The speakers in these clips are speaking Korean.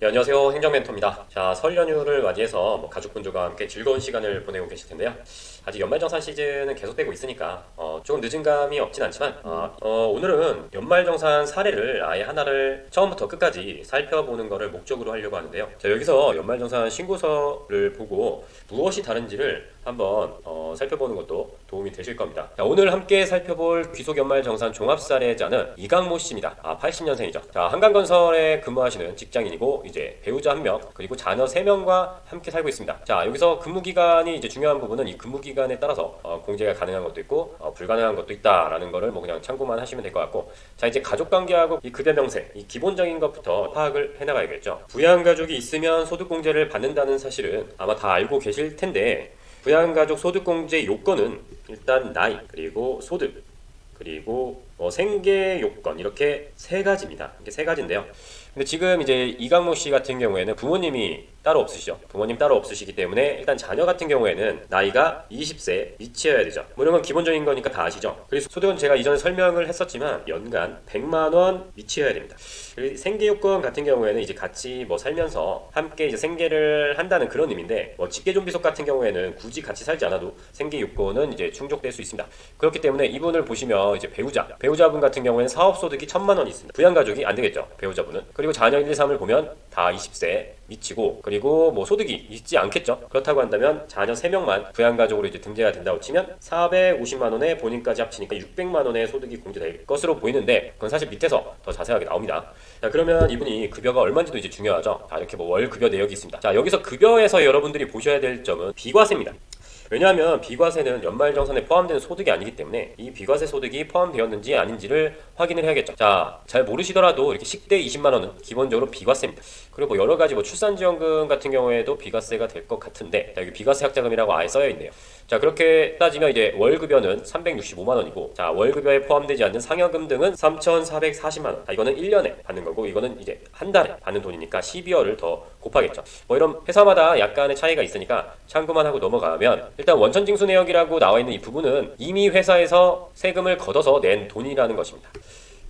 네, 안녕하세요. 행정멘토입니다. 자, 설 연휴를 맞이해서 가족분들과 함께 즐거운 시간을 보내고 계실 텐데요. 아직 연말정산 시즌은 계속되고 있으니까 조금 늦은 감이 없진 않지만 오늘은 연말정산 사례를 아예 하나를 처음부터 끝까지 살펴보는 것을 목적으로 하려고 하는데요. 자, 여기서 연말정산 신고서를 보고 무엇이 다른지를 한번 살펴보는 것도 도움이 되실 겁니다. 자, 오늘 함께 살펴볼 귀속연말정산 종합사례자는 이강모 씨입니다. 80년생이죠. 자, 한강건설에 근무하시는 직장인이고 이제 배우자 1명 그리고 자녀 3명과 함께 살고 있습니다. 자, 여기서 근무기간이 이제 중요한 부분은 이 근무기간에 따라서 공제가 가능한 것도 있고 불가능한 것도 있다라는 거를 그냥 참고만 하시면 될 것 같고, 자, 이제 가족관계하고 이 급여 명세 이 기본적인 것부터 파악을 해나가야겠죠. 부양가족이 있으면 소득공제를 받는다는 사실은 아마 다 알고 계실 텐데, 부양가족 소득공제 요건은 일단 나이, 그리고 소득, 그리고 생계 요건, 이렇게 세 가지입니다. 이게 세 가지인데요. 근데 지금 이제 이강모 씨 같은 경우에는 부모님이 따로 없으시죠. 부모님 따로 없으시기 때문에 일단 자녀 같은 경우에는 나이가 20세 미치어야 되죠. 이런 건 기본적인 거니까 다 아시죠. 그리고 소득은 제가 이전에 설명을 했었지만 연간 100만 원 미치어야 됩니다. 그리고 생계 요건 같은 경우에는 이제 같이 살면서 함께 이제 생계를 한다는 그런 의미인데, 직계존비속 같은 경우에는 굳이 같이 살지 않아도 생계 요건은 이제 충족될 수 있습니다. 그렇기 때문에 이분을 보시면 이제 배우자분 같은 경우에는 사업소득이 1000만 원이 있습니다. 부양가족이 안 되겠죠, 배우자분은. 그리고 자녀 1, 2, 3을 보면 다 20세 미치고, 그리고 소득이 있지 않겠죠. 그렇다고 한다면 자녀 3명만 부양가족으로 이제 등재가 된다고 치면 450만 원에 본인까지 합치니까 600만 원의 소득이 공제될 것으로 보이는데, 그건 사실 밑에서 더 자세하게 나옵니다. 자, 그러면 이분이 급여가 얼마인지도 이제 중요하죠. 자, 이렇게 월 급여 내역이 있습니다. 자, 여기서 급여에서 여러분들이 보셔야 될 점은 비과세입니다. 왜냐하면 비과세는 연말정산에 포함되는 소득이 아니기 때문에 이 비과세 소득이 포함되었는지 아닌지를 확인을 해야겠죠. 자, 잘 모르시더라도 이렇게 식대 20만 원은 기본적으로 비과세입니다. 그리고 여러 가지 출산지원금 같은 경우에도 비과세가 될 것 같은데, 자, 여기 비과세 학자금이라고 아예 써여 있네요. 자, 그렇게 따지면 이제 월급여는 365만 원이고, 자, 월급여에 포함되지 않는 상여금 등은 3,440만 원. 자, 이거는 1년에 받는 거고, 이거는 이제 한 달에 받는 돈이니까 12월을 더 곱하겠죠. 이런 회사마다 약간의 차이가 있으니까 참고만 하고 넘어가면, 일단 원천징수 내역이라고 나와 있는 이 부분은 이미 회사에서 세금을 걷어서 낸 돈이라는 것입니다.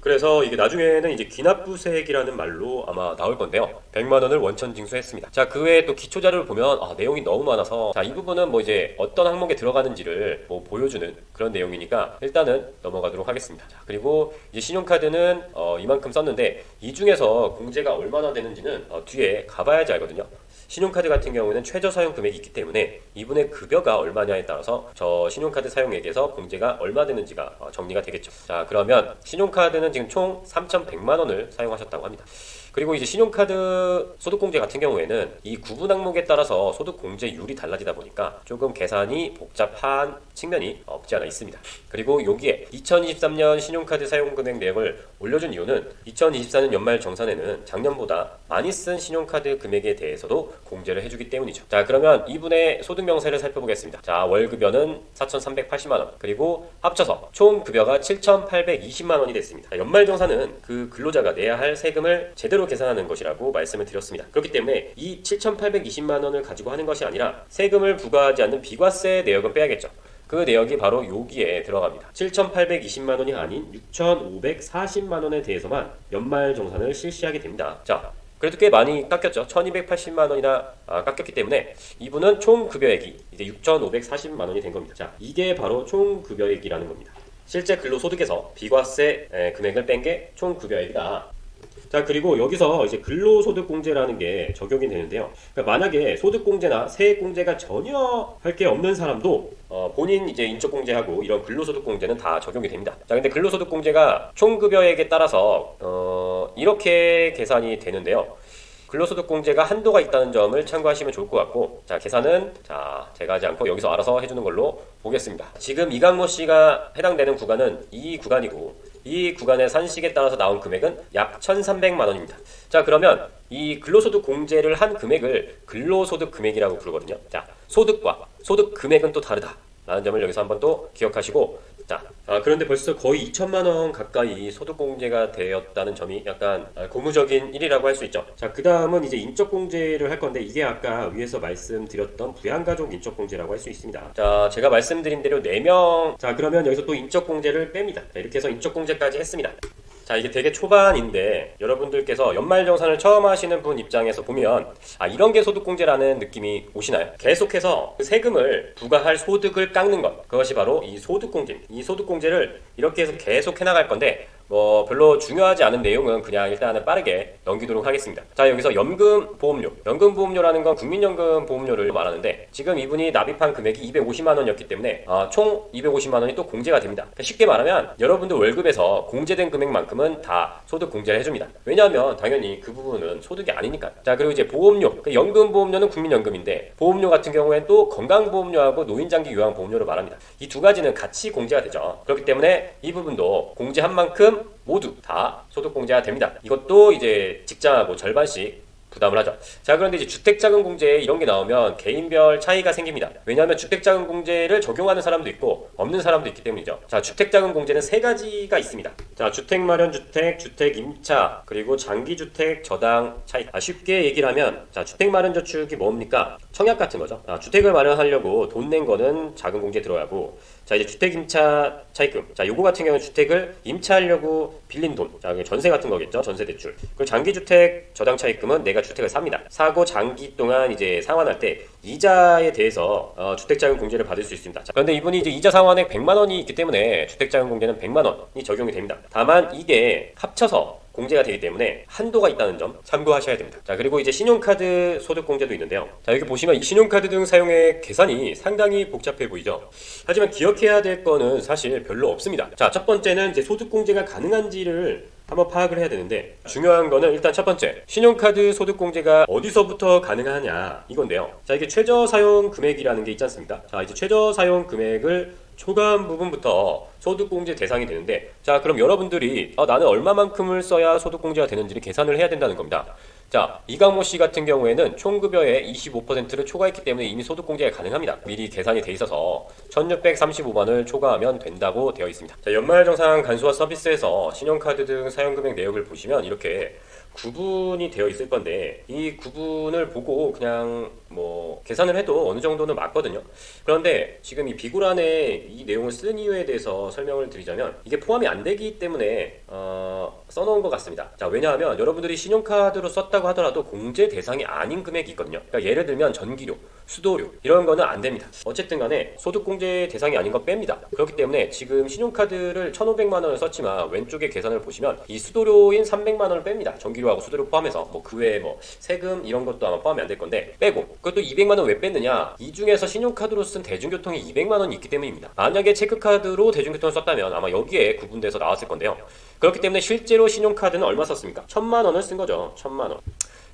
그래서 이게 나중에는 이제 기납부세액이라는 말로 아마 나올 건데요. 100만 원을 원천 징수했습니다. 자, 그 외에 또 기초자료를 보면 내용이 너무 많아서, 자, 이 부분은 이제 어떤 항목에 들어가는지를 보여주는 그런 내용이니까 일단은 넘어가도록 하겠습니다. 자, 그리고 이제 신용카드는 이만큼 썼는데, 이 중에서 공제가 얼마나 되는지는 뒤에 가봐야지 알거든요. 신용카드 같은 경우는 최저 사용 금액이 있기 때문에 이분의 급여가 얼마냐에 따라서 저 신용카드 사용액에서 공제가 얼마 되는지가 정리가 되겠죠. 자, 그러면 신용카드는 지금 총 3,100만 원을 사용하셨다고 합니다. 그리고 이제 신용카드 소득공제 같은 경우에는 이 구분 항목에 따라서 소득공제율이 달라지다 보니까 조금 계산이 복잡한 측면이 없지 않아 있습니다. 그리고 여기에 2023년 신용카드 사용금액 내역을 올려준 이유는 2024년 연말 정산에는 작년보다 많이 쓴 신용카드 금액에 대해서도 공제를 해주기 때문이죠. 자, 그러면 이분의 소득 명세를 살펴보겠습니다. 자, 월급여는 4,380만 원, 그리고 합쳐서 총 급여가 7,820만 원이 됐습니다. 자, 연말 정산은 그 근로자가 내야 할 세금을 제대로 계산하는 것이라고 말씀을 드렸습니다. 그렇기 때문에 이 7,820만 원을 가지고 하는 것이 아니라 세금을 부과하지 않는 비과세 내역은 빼야겠죠. 그 내역이 바로 여기에 들어갑니다. 7,820만 원이 아닌 6,540만 원에 대해서만 연말 정산을 실시하게 됩니다. 자, 그래도 꽤 많이 깎였죠. 1,280만 원이나 깎였기 때문에 이분은 총 급여액이 이제 6,540만 원이 된 겁니다. 자, 이게 바로 총 급여액이라는 겁니다. 실제 근로소득에서 비과세 금액을 뺀 게 총 급여액이다. 자, 그리고 여기서 이제 근로소득공제라는 게 적용이 되는데요. 그러니까 만약에 소득공제나 세액공제가 전혀 할 게 없는 사람도 본인 이제 인적공제하고 이런 근로소득공제는 다 적용이 됩니다. 자, 근데 근로소득공제가 총급여액에 따라서 이렇게 계산이 되는데요. 근로소득공제가 한도가 있다는 점을 참고하시면 좋을 것 같고, 자, 계산은 제가 하지 않고 여기서 알아서 해주는 걸로 보겠습니다. 지금 이강모 씨가 해당되는 구간은 이 구간이고, 이 구간의 산식에 따라서 나온 금액은 약 1,300만 원입니다. 자, 그러면 이 근로소득 공제를 한 금액을 근로소득 금액이라고 부르거든요. 자, 소득과 소득 금액은 또 다르다라는 점을 여기서 한번 또 기억하시고, 자, 그런데 벌써 거의 2천만 원 가까이 소득공제가 되었다는 점이 약간 고무적인 일이라고 할 수 있죠. 자, 그 다음은 이제 인적공제를 할 건데, 이게 아까 위에서 말씀드렸던 부양가족 인적공제라고 할 수 있습니다. 자, 제가 말씀드린 대로 4명, 자, 그러면 여기서 또 인적공제를 뺍니다. 자, 이렇게 해서 인적공제까지 했습니다. 자, 이게 되게 초반인데 여러분들께서 연말정산을 처음 하시는 분 입장에서 보면 이런 게 소득공제라는 느낌이 오시나요? 계속해서 그 세금을 부과할 소득을 깎는 것, 그것이 바로 이 소득공제입니다. 이 소득공제를 이렇게 해서 계속 해나갈 건데 별로 중요하지 않은 내용은 그냥 일단은 빠르게 넘기도록 하겠습니다. 자, 여기서 연금보험료. 연금보험료라는 건 국민연금보험료를 말하는데 지금 이분이 납입한 금액이 250만 원이었기 때문에 총 250만 원이 또 공제가 됩니다. 그러니까 쉽게 말하면 여러분들 월급에서 공제된 금액만큼은 다 소득 공제를 해줍니다. 왜냐하면 당연히 그 부분은 소득이 아니니까요. 자, 그리고 이제 보험료. 연금보험료는 국민연금인데 보험료 같은 경우에는 또 건강보험료하고 노인장기 요양보험료를 말합니다. 이 두 가지는 같이 공제가 되죠. 그렇기 때문에 이 부분도 공제한 만큼 모두 다 소득공제가 됩니다. 이것도 이제 직장하고 절반씩 부담을 하죠. 자, 그런데 이제 주택자금공제 이런 게 나오면 개인별 차이가 생깁니다. 왜냐하면 주택자금공제를 적용하는 사람도 있고 없는 사람도 있기 때문이죠. 자, 주택자금공제는 세 가지가 있습니다. 자, 주택마련주택, 주택임차, 그리고 장기주택 저당 차이. 쉽게 얘기를 하면 자, 주택마련저축이 뭡니까? 청약 같은 거죠. 주택을 마련하려고 돈 낸 거는 자금공제 들어가고, 자, 이제 주택임차 차입금. 자, 요거 같은 경우는 주택을 임차하려고 빌린 돈. 자, 전세 같은 거겠죠. 전세 대출. 그리고 장기주택 저당 차입금은 내가 주택을 삽니다. 사고 장기 동안 이제 상환할 때 이자에 대해서 주택자금 공제를 받을 수 있습니다. 자, 그런데 이분이 이제 이자 상환액 100만 원이 있기 때문에 주택자금 공제는 100만 원이 적용이 됩니다. 다만 이게 합쳐서 공제가 되기 때문에 한도가 있다는 점 참고하셔야 됩니다. 자, 그리고 이제 신용카드 소득공제도 있는데요. 자, 여기 보시면 이 신용카드 등 사용액 계산이 상당히 복잡해 보이죠. 하지만 기억해야 될 거는 사실 별로 없습니다. 자, 첫 번째는 이제 소득공제가 가능한지를 한번 파악을 해야 되는데 중요한 거는 일단 첫 번째, 신용카드 소득공제가 어디서부터 가능하냐 이건데요. 자, 이게 최저 사용 금액이라는 게 있지 않습니까? 자, 이제 최저 사용 금액을 초과한 부분부터 소득공제 대상이 되는데, 자, 그럼 여러분들이 나는 얼마만큼을 써야 소득공제가 되는지를 계산을 해야 된다는 겁니다. 자, 이강모 씨 같은 경우에는 총급여의 25%를 초과했기 때문에 이미 소득공제가 가능합니다. 미리 계산이 돼 있어서 1635만을 초과하면 된다고 되어 있습니다. 자, 연말정산 간소화 서비스에서 신용카드 등 사용금액 내역을 보시면 이렇게 구분이 되어 있을 건데 이 구분을 보고 그냥 계산을 해도 어느 정도는 맞거든요. 그런데 지금 이 비굴안에 이 내용을 쓴 이유에 대해서 설명을 드리자면 이게 포함이 안 되기 때문에 써놓은 것 같습니다. 자, 왜냐하면 여러분들이 신용카드로 썼다고 하더라도 공제 대상이 아닌 금액이 있거든요. 그러니까 예를 들면 전기료, 수도료 이런 거는 안 됩니다. 어쨌든 간에 소득공제 대상이 아닌 거 뺍니다. 그렇기 때문에 지금 신용카드를 1,500만 원을 썼지만 왼쪽에 계산을 보시면 이 수도료인 300만 원을 뺍니다. 전기료하고 수도료 포함해서 그 외에 세금 이런 것도 아마 포함이 안 될 건데 빼고, 그것도 200만 원 왜 뺐느냐? 이 중에서 신용카드로 쓴 대중교통이 200만 원이 있기 때문입니다. 만약에 체크카드로 대중교통을 썼다면 아마 여기에 구분돼서 나왔을 건데요. 그렇기 때문에 실제로 신용카드는 얼마 썼습니까? 1,000만 원을 쓴 거죠. 1,000만 원.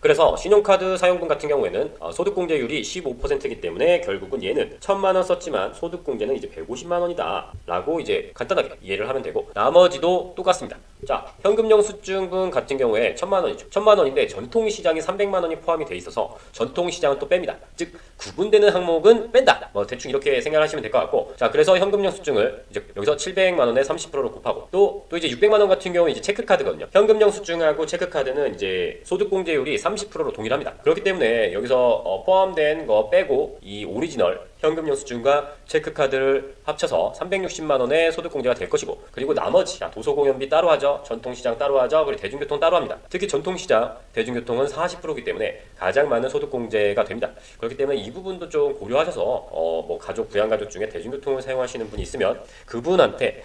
그래서 신용카드 사용분 같은 경우에는 소득공제율이 15%이기 때문에 결국은 얘는 1,000만 원 썼지만 소득공제는 이제 150만 원이다 라고 이제 간단하게 이해를 하면 되고, 나머지도 똑같습니다. 자, 현금영수증분 같은 경우에 1,000만 원이죠. 1,000만 원인데 전통시장이 300만 원이 포함이 돼 있어서 전통시장은 또 뺍니다. 즉 구분되는 항목은 뺀다. 대충 이렇게 생각하시면 될 것 같고, 자, 그래서 현금영수증을 이제 여기서 700만 원에 30%로 곱하고 또 이제 600만 원 같은 경우는 이제 체크카드거든요. 현금영수증하고 체크카드는 이제 소득공제율이 30%로 동일합니다. 그렇기 때문에 여기서 포함된 거 빼고 이 오리지널 현금영수증과 체크카드를 합쳐서 360만 원의 소득공제가 될 것이고, 그리고 나머지 도소공연비 따로 하죠. 전통시장 따로 하죠. 그리고 대중교통 따로 합니다. 특히 전통시장, 대중교통은 40%이기 때문에 가장 많은 소득공제가 됩니다. 그렇기 때문에 이 부분도 좀 고려하셔서 가족, 부양가족 중에 대중교통을 사용하시는 분이 있으면 그분한테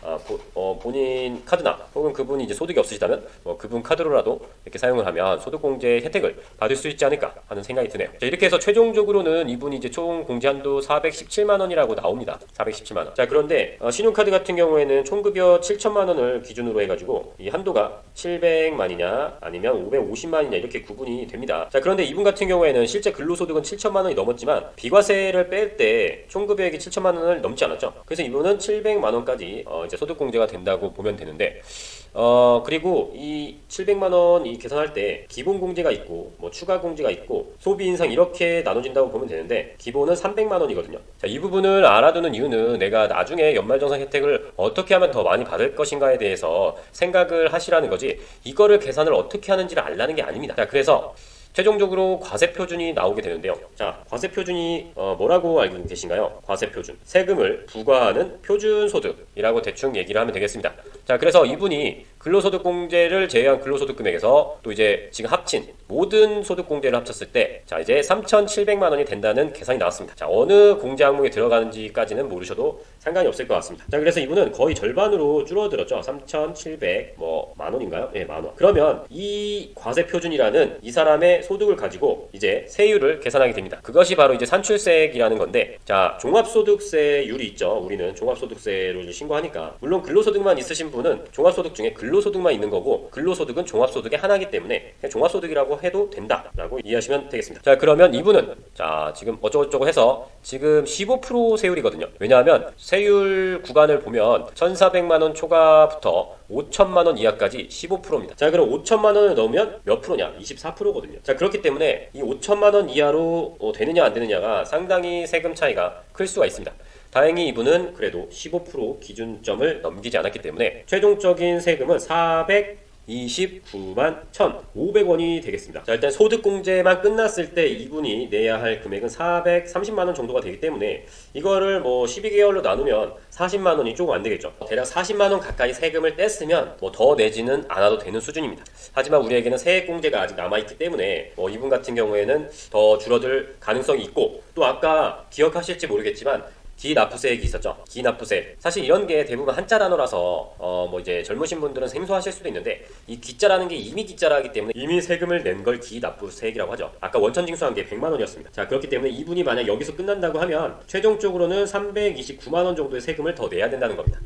본인 카드나 혹은 그분이 이제 소득이 없으시다면 그분 카드로라도 이렇게 사용을 하면 소득공제 혜택을 받을 수 있지 않을까 하는 생각이 드네요. 자, 이렇게 해서 최종적으로는 이분이 이제 총 공제한도 417만 원이라고 나옵니다. 417만 원. 자, 그런데 신용카드 같은 경우에는 총급여 7천만 원을 기준으로 해가지고 이 한도가 700만이냐 아니면 550만이냐 이렇게 구분이 됩니다. 자, 그런데 이분 같은 경우에는 실제 근로소득은 7천만 원이 넘었지만 비과세를 뺄 때 총급여액이 7천만 원을 넘지 않았죠. 그래서 이분은 700만 원까지 이제 소득공제가 된다고 보면 되는데, 그리고 이 700만 원 이 계산할 때 기본 공제가 있고 추가 공제가 있고 소비 인상 이렇게 나눠진다고 보면 되는데 기본은 300만 원이거든요. 자, 이 부분을 알아두는 이유는 내가 나중에 연말정산 혜택을 어떻게 하면 더 많이 받을 것인가에 대해서 생각을 하시라는 거지, 이거를 계산을 어떻게 하는지를 알라는 게 아닙니다. 자, 그래서 최종적으로 과세표준이 나오게 되는데요. 자, 과세표준이 뭐라고 알고 계신가요? 과세표준, 세금을 부과하는 표준소득이라고 대충 얘기를 하면 되겠습니다. 자, 그래서 이분이 근로소득공제를 제외한 근로소득 금액에서 또 이제 지금 합친 모든 소득공제를 합쳤을 때 자 이제 3,700만 원이 된다는 계산이 나왔습니다. 자 어느 공제 항목에 들어가는지까지는 모르셔도 상관이 없을 것 같습니다. 자 그래서 이분은 거의 절반으로 줄어들었죠. 3,700 만 원인가요? 네, 만 원. 그러면 이 과세표준이라는 이 사람의 소득을 가지고 이제 세율을 계산하게 됩니다. 그것이 바로 이제 산출세액이라는 건데 자 종합소득세율이 있죠. 우리는 종합소득세를 신고하니까 물론 근로소득만 있으신 분은 종합소득 중에 근로소득만 있는 거고 근로소득은 종합소득의 하나이기 때문에 종합소득이라고 해도 된다라고 이해하시면 되겠습니다. 자 그러면 이분은 자 지금 어쩌고저쩌고 해서 지금 15% 세율이거든요. 왜냐하면 세율 구간을 보면 1,400만 원 초과부터 5천만 원 이하까지 15%입니다. 자 그럼 5천만 원을 넣으면 몇 프로냐? 24%거든요. 자 그렇기 때문에 이 5천만 원 이하로 되느냐 안 되느냐가 상당히 세금 차이가 클 수가 있습니다. 다행히 이분은 그래도 15% 기준점을 넘기지 않았기 때문에 최종적인 세금은 429만 1,500원이 되겠습니다. 자 일단 소득공제만 끝났을 때 이분이 내야 할 금액은 430만 원 정도가 되기 때문에 이거를 뭐 12개월로 나누면 40만 원이 조금 안 되겠죠. 대략 40만 원 가까이 세금을 뗐으면 뭐 더 내지는 않아도 되는 수준입니다. 하지만 우리에게는 세액공제가 아직 남아있기 때문에 뭐 이분 같은 경우에는 더 줄어들 가능성이 있고 또 아까 기억하실지 모르겠지만 기납부세액이 있었죠. 기납부세. 사실 이런 게 대부분 한자 단어라서 뭐 이제 젊으신 분들은 생소하실 수도 있는데 이 기자라는 게 이미 기자라기 때문에 이미 세금을 낸 걸 기납부세액이라고 하죠. 아까 원천징수한 게 100만 원이었습니다. 자 그렇기 때문에 이분이 만약 여기서 끝난다고 하면 최종적으로는 329만 원 정도의 세금을 더 내야 된다는 겁니다.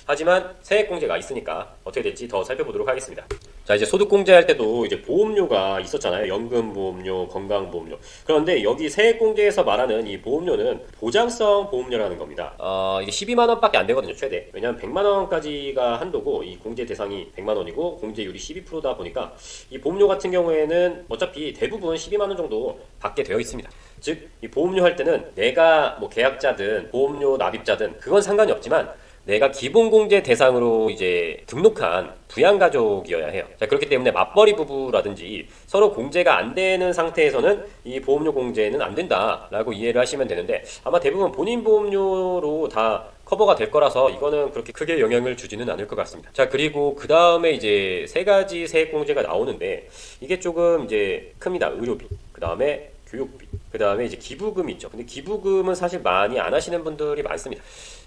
하지만 세액공제가 있으니까 어떻게 될지 더 살펴보도록 하겠습니다. 자 이제 소득공제할 때도 이제 보험료가 있었잖아요. 연금보험료, 건강보험료. 그런데 여기 세액공제에서 말하는 이 보험료는 보장성 보험료라는 겁니다. 이게 12만 원밖에 안 되거든요, 최대. 왜냐면 100만 원까지가 한도고 이 공제 대상이 100만 원이고 공제율이 12%다 보니까 이 보험료 같은 경우에는 어차피 대부분 12만 원 정도 받게 되어 있습니다. 즉, 이 보험료 할 때는 내가 뭐 계약자든 보험료 납입자든 그건 상관이 없지만 내가 기본공제 대상으로 이제 등록한 부양가족이어야 해요. 자, 그렇기 때문에 맞벌이 부부라든지 서로 공제가 안 되는 상태에서는 이 보험료 공제는 안 된다라고 이해를 하시면 되는데 아마 대부분 본인 보험료로 다 커버가 될 거라서 이거는 그렇게 크게 영향을 주지는 않을 것 같습니다. 자, 그리고 그 다음에 이제 세 가지 세액공제가 나오는데 이게 조금 이제 큽니다. 의료비, 그 다음에 교육비, 그 다음에 이제 기부금이 있죠. 근데 기부금은 사실 많이 안 하시는 분들이 많습니다.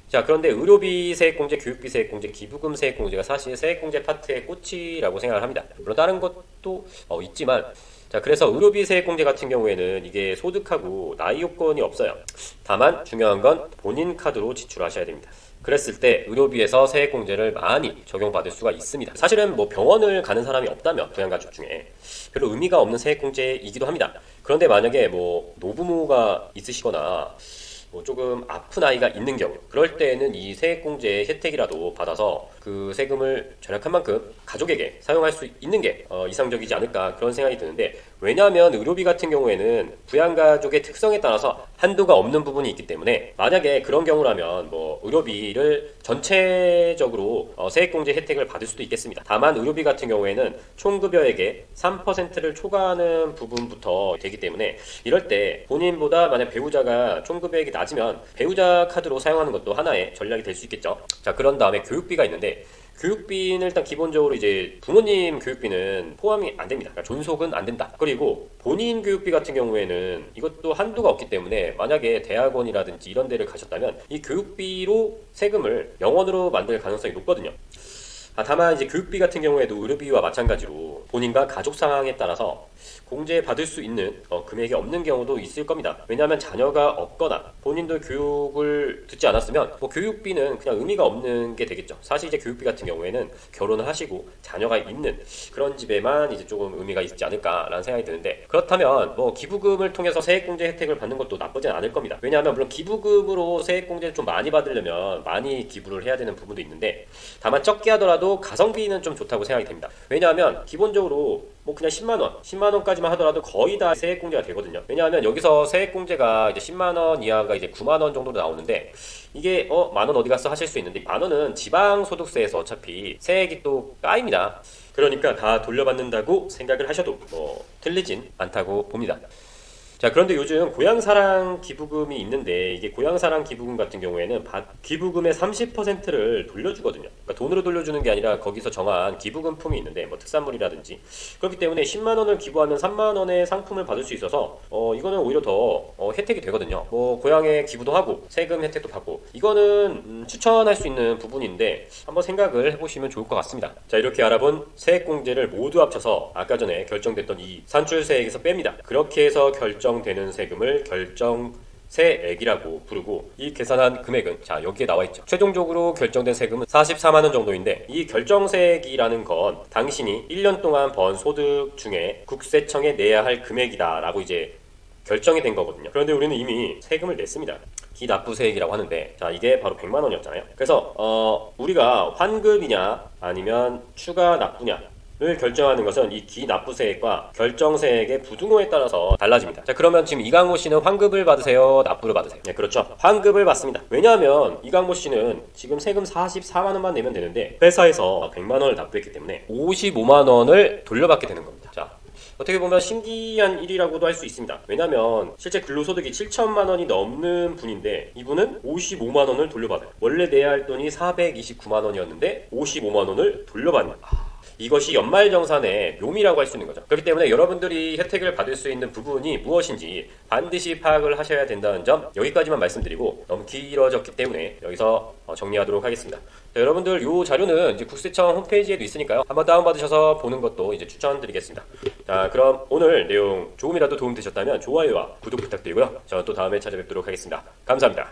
자 그런데 의료비 세액공제, 교육비 세액공제, 기부금 세액공제가 사실 세액공제 파트의 꽃이라고 생각을 합니다. 물론 다른 것도 있지만 자 그래서 의료비 세액공제 같은 경우에는 이게 소득하고 나이 요건이 없어요. 다만 중요한 건 본인 카드로 지출하셔야 됩니다. 그랬을 때 의료비에서 세액공제를 많이 적용받을 수가 있습니다. 사실은 뭐 병원을 가는 사람이 없다면 부양가족 중에 별로 의미가 없는 세액공제이기도 합니다. 그런데 만약에 뭐 노부모가 있으시거나 뭐 조금 아픈 아이가 있는 경우 그럴 때에는 이 세액공제 혜택이라도 받아서 그 세금을 절약한 만큼 가족에게 사용할 수 있는 게 이상적이지 않을까 그런 생각이 드는데 왜냐하면 의료비 같은 경우에는 부양가족의 특성에 따라서 한도가 없는 부분이 있기 때문에 만약에 그런 경우라면 뭐 의료비를 전체적으로 세액공제 혜택을 받을 수도 있겠습니다. 다만 의료비 같은 경우에는 총급여액의 3%를 초과하는 부분부터 되기 때문에 이럴 때 본인보다 만약 배우자가 총급여액이 낮으면 배우자 카드로 사용하는 것도 하나의 전략이 될 수 있겠죠. 자 그런 다음에 교육비가 있는데 교육비는 일단 기본적으로 이제 부모님 교육비는 포함이 안 됩니다. 그러니까 존속은 안 된다. 그리고 본인 교육비 같은 경우에는 이것도 한도가 없기 때문에 만약에 대학원이라든지 이런 데를 가셨다면 이 교육비로 세금을 0원으로 만들 가능성이 높거든요. 다만 이제 교육비 같은 경우에도 의료비와 마찬가지로 본인과 가족 상황에 따라서 공제 받을 수 있는 금액이 없는 경우도 있을 겁니다. 왜냐하면 자녀가 없거나 본인도 교육을 듣지 않았으면 뭐 교육비는 그냥 의미가 없는 게 되겠죠. 사실 이제 교육비 같은 경우에는 결혼을 하시고 자녀가 있는 그런 집에만 이제 조금 의미가 있지 않을까라는 생각이 드는데 그렇다면 뭐 기부금을 통해서 세액공제 혜택을 받는 것도 나쁘진 않을 겁니다. 왜냐하면 물론 기부금으로 세액공제를 좀 많이 받으려면 많이 기부를 해야 되는 부분도 있는데 다만 적게 하더라도 가성비는 좀 좋다고 생각이 됩니다. 왜냐하면 기본적으로 뭐 그냥 10만 원까지만 하더라도 거의 다 세액공제가 되거든요. 왜냐하면 여기서 세액공제가 이제 10만 원 이하가 이제 9만 원 정도로 나오는데 이게 만 원 어디 갔어 하실 수 있는데 만 원은 지방소득세에서 어차피 세액이 또 까입니다. 그러니까 다 돌려받는다고 생각을 하셔도 뭐 틀리진 않다고 봅니다. 자, 그런데 요즘 고향사랑 기부금이 있는데 이게 고향사랑 기부금 같은 경우에는 기부금의 30%를 돌려주거든요. 그러니까 돈으로 돌려주는 게 아니라 거기서 정한 기부금품이 있는데 뭐 특산물이라든지 그렇기 때문에 10만 원을 기부하면 3만 원의 상품을 받을 수 있어서 이거는 오히려 더 혜택이 되거든요. 뭐 고향에 기부도 하고 세금 혜택도 받고 이거는 추천할 수 있는 부분인데 한번 생각을 해보시면 좋을 것 같습니다. 자, 이렇게 알아본 세액공제를 모두 합쳐서 아까 전에 결정됐던 이 산출세액에서 뺍니다. 그렇게 해서 결정되는 세금을 결정세액이라고 부르고 이 계산한 금액은 자 여기에 나와있죠. 최종적으로 결정된 세금은 44만원 정도인데 이 결정세액이라는 건 당신이 1년 동안 번 소득 중에 국세청에 내야 할 금액이다 라고 이제 결정이 된 거거든요. 그런데 우리는 이미 세금을 냈습니다. 기납부세액이라고 하는데 자 이게 바로 100만 원이었잖아요. 그래서 우리가 환급이냐 아니면 추가 납부냐 를 결정하는 것은 이 기납부세액과 결정세액의 부등호에 따라서 달라집니다. 자, 그러면 지금 이강모 씨는 환급을 받으세요? 납부를 받으세요? 네, 그렇죠. 환급을 받습니다. 왜냐하면 이강모 씨는 지금 세금 44만 원만 내면 되는데 회사에서 100만 원을 납부했기 때문에 55만 원을 돌려받게 되는 겁니다. 자, 어떻게 보면 신기한 일이라고도 할 수 있습니다. 왜냐면 실제 근로소득이 7천만 원이 넘는 분인데 이분은 55만 원을 돌려받아요. 원래 내야 할 돈이 429만 원이었는데 55만 원을 돌려받는 이것이 연말정산의 묘미라고 할 수 있는 거죠. 그렇기 때문에 여러분들이 혜택을 받을 수 있는 부분이 무엇인지 반드시 파악을 하셔야 된다는 점 여기까지만 말씀드리고 너무 길어졌기 때문에 여기서 정리하도록 하겠습니다. 자, 여러분들 이 자료는 이제 국세청 홈페이지에도 있으니까요. 한번 다운받으셔서 보는 것도 이제 추천드리겠습니다. 자, 그럼 오늘 내용 조금이라도 도움되셨다면 좋아요와 구독 부탁드리고요. 저는 또 다음에 찾아뵙도록 하겠습니다. 감사합니다.